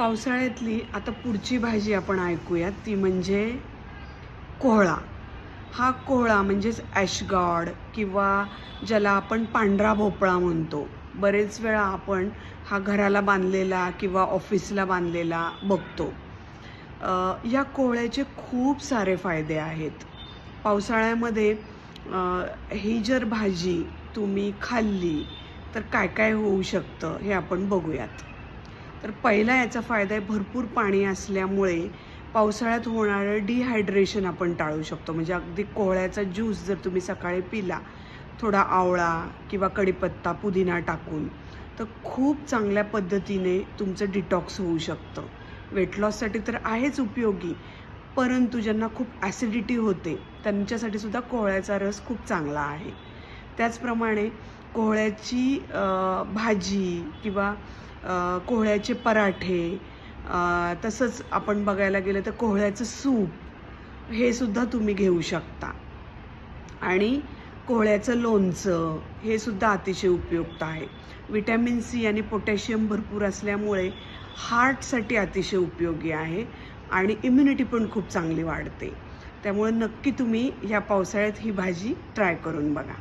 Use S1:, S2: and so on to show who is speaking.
S1: पावसाळ्यातली आता पुढची भाजी आपण ऐकूयात ती म्हणजे कोहळा. हा कोहळा म्हणजेच ॲशगॉड किंवा ज्याला आपण पांढरा भोपळा म्हणतो. बरेच वेळा आपण हा घराला बांधलेला किंवा ऑफिसला बांधलेला बघतो. या कोहळ्याचे खूप सारे फायदे आहेत. पावसाळ्यामध्ये ही जर भाजी तुम्ही खाल्ली तर काय काय होऊ शकतं हे आपण बघूयात. तर पहिला याचा फायदा आहे, भरपूर पाणी असल्यामुळे पावसाळ्यात होणारं डिहायड्रेशन आपण टाळू शकतो. म्हणजे अगदी कोहळ्याचा ज्यूस जर तुम्ही सकाळी पिला, थोडा आवळा किंवा कढीपत्ता, पुदिना टाकून, तर खूप चांगल्या पद्धतीने तुमचं डिटॉक्स होऊ शकतं. वेट लॉससाठी तर आहेच उपयोगी, परंतु ज्यांना खूप ॲसिडिटी होते त्यांच्यासाठी सुद्धा कोहळ्याचा रस खूप चांगला आहे. त्याचप्रमाणे कोहळ्याची भाजी किंवा कोहळ्याचे पराठे, तसंच आपण बघायला गेलं तर कोहळ्याचं सूप हे सुद्धा तुम्ही घेऊ शकता. आणि कोहळ्याचं लोणचं हे सुद्धा अतिशय उपयुक्त आहे. व्हिटॅमिन सी आणि पोटॅशियम भरपूर असल्यामुळे हार्टसाठी अतिशय उपयोगी आहे आणि इम्युनिटी पण खूप चांगली वाढते. त्यामुळे नक्की तुम्ही ह्या पावसाळ्यात ही भाजी ट्राय करून बघा.